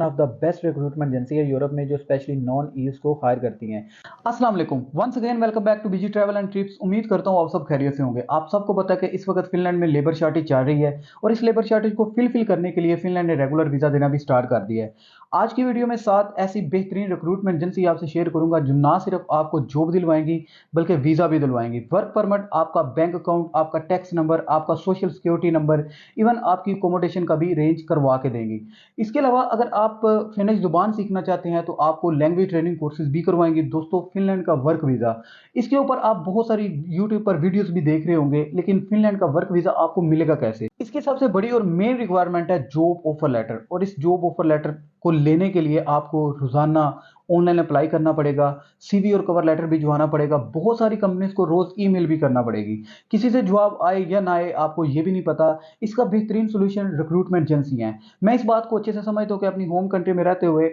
Of the best recruitment agency है Europe में जो स्पेशली नॉन ईयूज को हायर करती हैं। अस्सलाम वालेकुम, once again welcome back to busy travel and trips. उम्मीद करता हूँ आप सब खैरियत से होंगे। आप सबको पता है कि इस वक्त फिनलैंड में लेबर शॉर्टेज चल रही है और इस लेबर शॉर्टेज को फिल करने के लिए फिनलैंड ने रेगुलर वीजा देना भी स्टार्ट कर दिया है। आज की वीडियो में 7 ऐसी बेहतरीन रिक्रूटमेंट एजेंसी आपसे शेयर करूंगा जो ना सिर्फ आपको जॉब दिलवाएंगी बल्कि वीजा भी दिलवाएंगी। वर्क परमिट, आपका बैंक अकाउंट, आपका टैक्स नंबर, आपका सोशल सिक्योरिटी नंबर, इवन आपकी अकोमोडेशन का भी अरेंज करवा के देंगी। इसके अलावा अगर आप फिनिश जुबान सीखना चाहते हैं तो आपको लैंग्वेज ट्रेनिंग कोर्सेज भी करवाएंगे दोस्तों, फिनलैंड का वर्क वीज़ा। इसके ऊपर आप बहुत सारी यूट्यूब पर वीडियोस भी देख रहे होंगे, लेकिन फिनलैंड का वर्क वीज़ा आपको मिलेगा कैसे? इसकी सबसे बड़ी और मेन रिक्वायरमेंट है जॉब ऑफर लेटर, और इस जॉब ऑफर लेटर को लेने के लिए आपको रोजाना ऑनलाइन अप्लाई करना पड़ेगा, सीवी और कवर लेटर भिजवाना पड़ेगा, बहुत सारी कंपनीज को रोज ईमेल भी करना पड़ेगी। किसी से जवाब आए या ना आए आपको ये भी नहीं पता। इसका बेहतरीन सोल्यूशन रिक्रूटमेंट एजेंसी है। मैं इस बात को अच्छे से समझता हूँ कि अपनी होम कंट्री में रहते हुए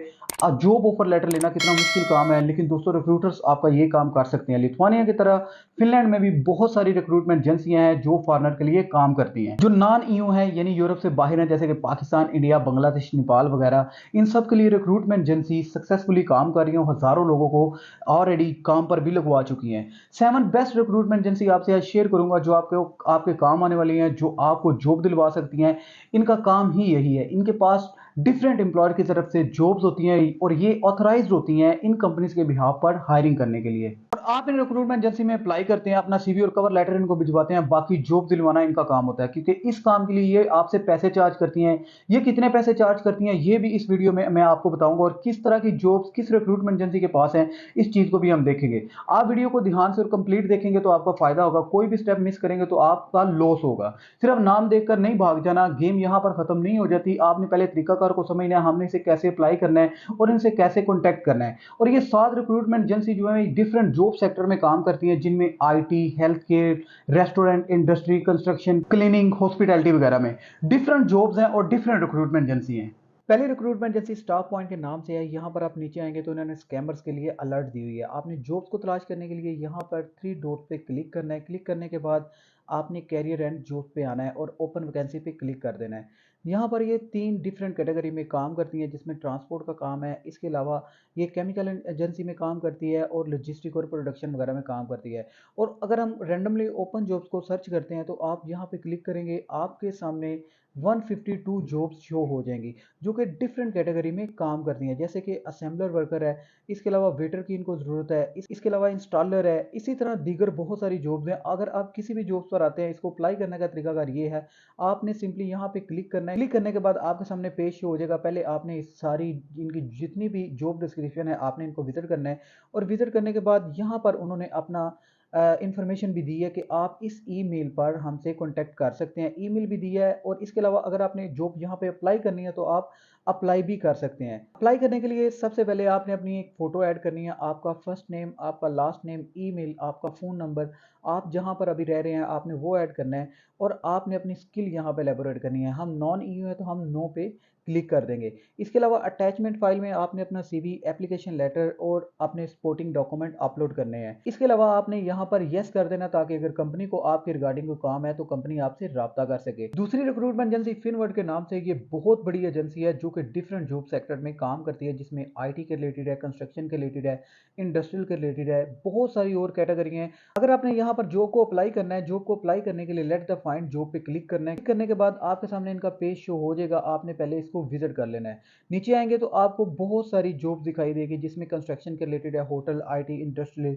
जॉब ऑफर लेटर लेना कितना मुश्किल काम है, लेकिन दोस्तों रिक्रूटर्स आपका ये काम कर सकते हैं। लिथुआनिया की तरह फिनलैंड में भी बहुत सारी रिक्रूटमेंट एजेंसियां हैं जो फॉरनर के लिए काम करती हैं, जो नॉन ईयू है यानी यूरोप से बाहर है, जैसे कि पाकिस्तान, इंडिया, बांग्लादेश, नेपाल वगैरह। इन सब के लिए रिक्रूटमेंट एजेंसी सक्सेसफुली काम कर रही हैं, हजारों लोगों को ऑलरेडी काम पर भी लगवा चुकी हैं। 7 बेस्ट रिक्रूटमेंट एजेंसी आपसे आज शेयर करूंगा जो आपके काम आने वाली हैं, जो आपको जॉब दिलवा सकती हैं। इनका काम ही यही है। इनके पास डिफरेंट एम्प्लॉयर की तरफ से जॉब्स होती हैं और ये ऑथराइज्ड होती हैं इन कंपनीज के बिहाफ पर हायरिंग करने के लिए। और आप इन रिक्रूटमेंट एजेंसी में अप्लाई करते हैं, अपना सीवी और कवर लेटर इनको भिजवाते हैं, बाकी जॉब दिलवाना इनका काम होता है। क्योंकि इस काम के लिए ये आपसे पैसे चार्ज करती हैं। ये कितने पैसे चार्ज करती हैं ये भी इस वीडियो में मैं आपको बताऊंगा, और किस तरह की जॉब्स किस रिक्रूटमेंट एजेंसी के पास है इस चीज को भी हम देखेंगे। आप वीडियो को ध्यान से और कंप्लीट देखेंगे तो आपका फायदा होगा। कोई भी स्टेप मिस करेंगे तो आपका लॉस होगा। सिर्फ नाम देखकर नहीं भाग जाना, गेम यहां पर खत्म नहीं हो जाती। आपने पहले तरीकाकार को समझना है, हमने इसे कैसे अप्लाई करना है और इनसे कैसे कॉन्टैक्ट करना है। और ये 7 रिक्रूटमेंट एजेंसी जो है डिफरेंट जॉब सेक्टर में काम करती हैं, जिनमें IT, health care, restaurant industry, construction, cleaning, hospitality वगैरह में डिफरेंट जॉब्स हैं और डिफरेंट रिक्रूटमेंट एजेंसी हैं। पहले रिक्रूटमेंट एजेंसी स्टाफ पॉइंट के नाम से है। यहाँ पर आप नीचे आएंगे तो उन्होंने स्कैमर्स के लिए अलर्ट दी हुई है। आपने जॉब्स को तलाश करने के लिए यहाँ पर 3 डॉट पे क्लिक करना है। क्लिक करने के बाद आपने कैरियर एंड जॉब पे आना है और ओपन वैकेंसी पे क्लिक कर देना है। यहाँ पर ये 3 डिफरेंट कैटेगरी में काम करती हैं, जिसमें ट्रांसपोर्ट का काम है। इसके अलावा ये केमिकल एजेंसी में काम करती है और लॉजिस्टिक और प्रोडक्शन वगैरह में काम करती है। और अगर हम रैंडमली ओपन जॉब्स को सर्च करते हैं तो आप यहाँ पे क्लिक करेंगे, आपके सामने 152 जॉब्स शो हो जाएंगी जो कि डिफरेंट कैटेगरी में काम करती हैं, जैसे कि असेंबलर वर्कर है, इसके अलावा वेटर की इनको ज़रूरत है, इसके अलावा इंस्टॉलर है, इसी तरह दीगर बहुत सारी जॉब्स हैं। अगर आप किसी भी जॉब्स पर आते हैं, इसको अप्लाई करने का तरीकाकार ये है, आपने सिंपली यहाँ पे क्लिक करना है। क्लिक करने के बाद आपके सामने पेज शो हो जाएगा। पहले आपने इस सारी इनकी जितनी भी जॉब डिस्क्रिप्शन है आपने इनको विजिट करना है, और विजिट करने के बाद यहाँ पर उन्होंने अपना इंफॉर्मेशन भी दी है कि आप इस ईमेल पर हमसे कांटेक्ट कर सकते हैं। ईमेल भी दिया है, और इसके अलावा अगर आपने जॉब यहाँ पे अप्लाई करनी है तो आप अप्लाई भी कर सकते हैं। अप्लाई करने के लिए सबसे पहले आपने अपनी एक फ़ोटो ऐड करनी है, आपका फर्स्ट नेम, आपका लास्ट नेम, ईमेल, आपका फ़ोन नंबर, आप जहाँ पर अभी रह रहे हैं आपने वो ऐड करना है, और आपने अपनी स्किल यहाँ पे एलेबोरेट करनी है। हम नॉन ईयू है तो हम नो पे क्लिक कर देंगे। इसके अलावा अटैचमेंट फाइल में आपने अपना सीवी, एप्लीकेशन लेटर और अपने सपोर्टिंग डॉक्यूमेंट अपलोड करने हैं। इसके अलावा आपने यहाँ पर यस कर देना, ताकि अगर कंपनी को आपके रिगार्डिंग कोई काम है तो कंपनी आपसे राब्ता कर सके। दूसरी रिक्रूटमेंट एजेंसी फिनवर्ड के नाम से, ये बहुत बड़ी एजेंसी है जो कि डिफरेंट जॉब सेक्टर में काम करती है, जिसमें आईटी के रिलेटेड है, कंस्ट्रक्शन के रिलेटेड है, इंडस्ट्रियल के रिलेटेड है, बहुत सारी और कैटेगरी हैं। अगर आपने यहाँ पर जॉब को अप्लाई करना है, जॉब को अप्लाई करने के लिए लेट द फाइंड जॉब पे क्लिक करना है। क्लिक करने के बाद आपके सामने इनका पेज शो हो जाएगा, आपने पहले इसको विजिट कर लेना है। नीचे आएंगे तो आपको बहुत सारी जॉब दिखाई देगी, जिसमें कंस्ट्रक्शन के रिलेटेड है, होटल, आईटी, इंडस्ट्रियल,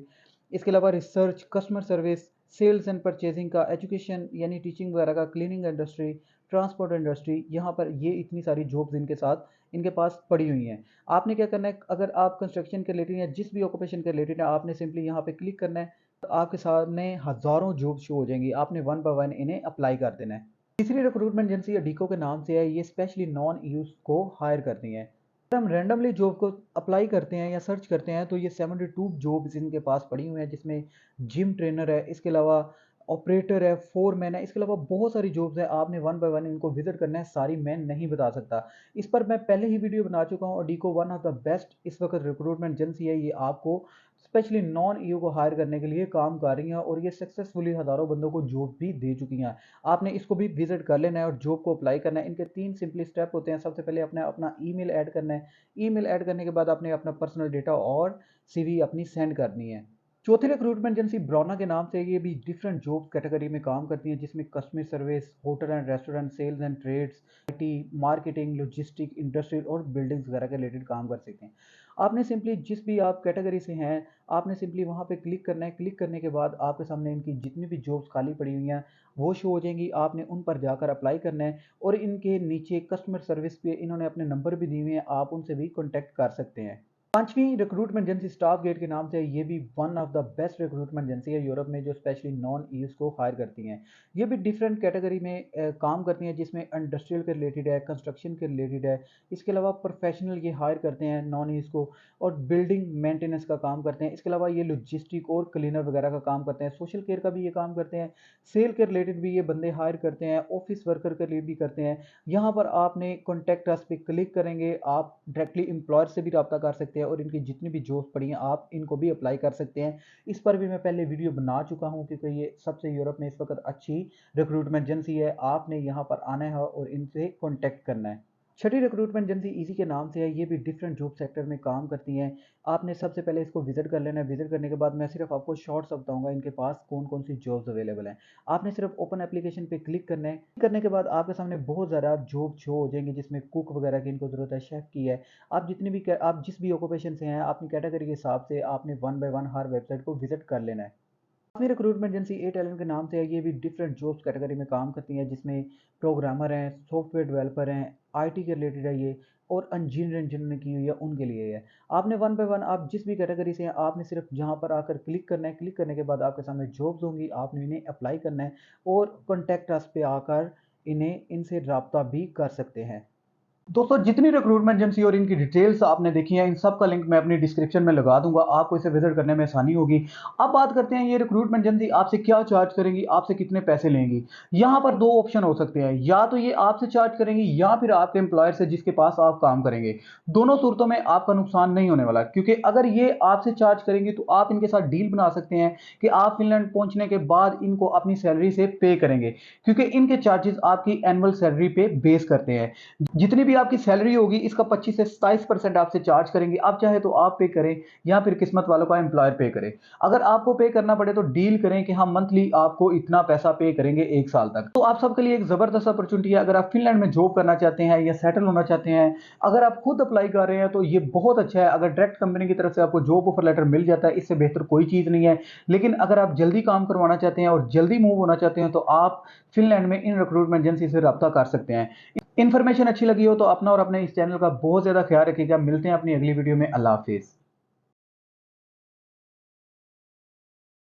इसके अलावा research, customer service, sales and purchasing का, एजुकेशन यानी टीचिंग वगैरह का, क्लीनिंग इंडस्ट्री, ट्रांसपोर्ट इंडस्ट्री। यहाँ पर ये इतनी सारी जॉब्स इनके साथ इनके पास पड़ी हुई हैं। आपने क्या करना है, अगर आप कंस्ट्रक्शन के रिलेटेड या जिस भी ऑक्यूपेशन के रिलेटेड है, आपने सिंपली यहाँ पे क्लिक करना है, तो आपके सामने हजारों जॉब शो हो जाएंगी। आपने वन बाय वन इन्हें अप्लाई कर देना है। तीसरी रिक्रूटमेंट एजेंसी अडीको के नाम से है। ये स्पेशली नॉन यूज को हायर करती हैं। अगर हम रैंडमली जॉब को अप्लाई करते हैं या सर्च करते हैं तो ये 72 जॉब्स इनके पास पड़ी हुई हैं, जिसमें जिम ट्रेनर है, इसके अलावा ऑपरेटर है, फोरमैन है, इसके अलावा बहुत सारी जॉब्स हैं। आपने वन बाय वन इनको विजिट करना है, सारी मैं नहीं बता सकता। इस पर मैं पहले ही वीडियो बना चुका हूँ। अडीको वन ऑफ द बेस्ट इस वक्त रिक्रूटमेंट एजेंसी है। ये आपको स्पेशली नॉन ईओ को हायर करने के लिए काम कर रही हैं और ये सक्सेसफुली हज़ारों बंदों को जॉब भी दे चुकी हैं। आपने इसको भी विजिट कर लेना है और जॉब को अप्लाई करना है। इनके 3 सिंपली स्टेप होते हैं। सबसे पहले अपने अपना ईमेल ऐड करना है। ईमेल ऐड करने के बाद आपने अपना पर्सनल डेटा और सीवी अपनी सेंड करनी है। चौथी रिक्रूटमेंट एजेंसी ब्रोना के नाम से ये भी डिफरेंट जॉब कैटेगरी में काम करती है, जिसमें customer service, hotel and restaurant, sales and trades, IT, marketing, logistic, industrial और बिल्डिंग्स वगैरह के रिलेटेड काम कर सकते हैं। आपने सिंपली जिस भी आप कैटेगरी से हैं, आपने सिंपली वहाँ पे क्लिक करना है। क्लिक करने के बाद आपके सामने इनकी जितनी भी जॉब्स खाली पड़ी हुई हैं वो शो हो जाएंगी। आपने उन पर जाकर अप्लाई करना है और इनके नीचे कस्टमर सर्विस पे इन्होंने अपने नंबर भी दिए हुए हैं, आप उनसे भी कॉन्टैक्ट कर सकते हैं। पांचवी रिक्रूटमेंट एजेंसी स्टाफ गेट के नाम से है। ये भी one of the best recruitment agency है यूरोप में, जो स्पेशली नॉन ईयूज को हायर करती हैं। ये भी डिफरेंट कैटेगरी में काम करती हैं, जिसमें इंडस्ट्रियल के रिलेटेड है, कंस्ट्रक्शन के रिलेटेड है। इसके अलावा प्रोफेशनल ये हायर करते हैं नॉन ईयूज को, और बिल्डिंग मेंटेनेंस का काम करते हैं। इसके अलावा ये लॉजिस्टिक और क्लीनर वगैरह का काम करते हैं। सोशल केयर का भी ये काम करते हैं। सेल के रिलेटेड भी ये बंदे हायर करते हैं। ऑफिस वर्कर के लिए भी करते हैं। यहाँ पर आपने कॉन्टैक्ट अस पे क्लिक करेंगे, आप डायरेक्टली एम्प्लॉयर से भी रब्ता कर सकते हैं और इनकी जितनी भी जॉब्स पड़ी हैं आप इनको भी अप्लाई कर सकते हैं। इस पर भी मैं पहले वीडियो बना चुका हूँ, क्योंकि ये सबसे यूरोप में इस वक्त अच्छी रिक्रूटमेंट एजेंसी है। आपने यहाँ पर आना है और इनसे कॉन्टैक्ट करना है। छठी रिक्रूटमेंट एजेंसी इजी के नाम से है। ये भी डिफरेंट जॉब सेक्टर में काम करती हैं। आपने सबसे पहले इसको विजिट कर लेना है। विजिट करने के बाद मैं सिर्फ आपको शॉर्ट्स बताऊंगा इनके पास कौन कौन सी जॉब्स अवेलेबल हैं। आपने सिर्फ ओपन एप्लीकेशन पे क्लिक करना है। क्लिक करने के बाद आपके सामने बहुत ज़्यादा जॉब शो हो जाएंगी, जिसमें कुक वगैरह की इनको ज़रूरत है, शेफ़ की है। आप जितनी भी आप जिस भी ऑक्यूपेशन से हैं अपनी कैटेगरी के हिसाब से आपने one by one her website को विजिट कर लेना है। अपनी रिक्रूटमेंट एजेंसी ए टैलेंट के नाम से है। ये भी डिफरेंट जॉब्स कैटेगरी में काम करती हैं, जिसमें प्रोग्रामर हैं, सॉफ्टवेयर डेवलपर हैं, आईटी के रिलेटेड है ये, और इंजीनियरिंग जिन्होंने की हुई है उनके लिए है। आपने वन बाय वन आप जिस भी कैटेगरी से हैं आपने सिर्फ जहां पर आकर क्लिक करना है। क्लिक करने के बाद आपके सामने जॉब्स होंगी, आपने इन्हें अप्लाई करना है और कॉन्टैक्ट अस पे आकर इनसे रब्ता भी कर सकते हैं। दोस्तों, जितनी रिक्रूटमेंट एजेंसी और इनकी डिटेल्स आपने देखी हैं, इन सब का लिंक मैं अपनी डिस्क्रिप्शन में लगा दूंगा, आपको इसे विजिट करने में आसानी होगी। अब बात करते हैं ये रिक्रूटमेंट एजेंसी आपसे क्या चार्ज करेंगी, आपसे कितने पैसे लेंगी। यहाँ पर दो ऑप्शन हो सकते हैं, या तो ये आपसे चार्ज करेंगी या फिर आपके एम्प्लॉयर से जिसके पास आप काम करेंगे। दोनों सूरतों में आपका नुकसान नहीं होने वाला, क्योंकि अगर ये आपसे चार्ज करेंगी तो आप इनके साथ डील बना सकते हैं कि आप फिनलैंड पहुंचने के बाद इनको अपनी सैलरी से पे करेंगे, क्योंकि इनके चार्जेस आपकी एनुअल सैलरी पे बेस करते हैं। जितनी भी आपकी सैलरी होगी इसका 25 से 27% आपसे चार्ज करेंगे। आप चाहे तो आप पे करें या फिर किस्मत वालों का एम्प्लॉयर पे करे। अगर आपको पे करना पड़े तो डील करें कि हम मंथली आपको इतना पैसा पे करेंगे 1 साल तक। तो आप सबके लिए एक जबरदस्त अपॉर्चुनिटी है। अगर आप फिनलैंड में जॉब करना चाहते हैं या सेटल होना चाहते हैं, अगर आप खुद अप्लाई कर रहे हैं तो ये बहुत अच्छा है। अगर डायरेक्ट कंपनी की तरफ से आपको जॉब ऑफर लेटर मिल जाता है, इससे बेहतर कोई चीज नहीं है। लेकिन अगर आप जल्दी काम करवाना चाहते हैं और जल्दी मूव होना चाहते हैं तो आप फिनलैंड में इन रिक्रूटमेंट एजेंसी से रब्ता कर सकते हैं। इन्फॉर्मेशन अच्छी लगी हो तो अपना और अपने इस चैनल का बहुत ज़्यादा ख्याल रखिएगा। मिलते हैं अपनी अगली वीडियो में। अल्लाह हाफिज़।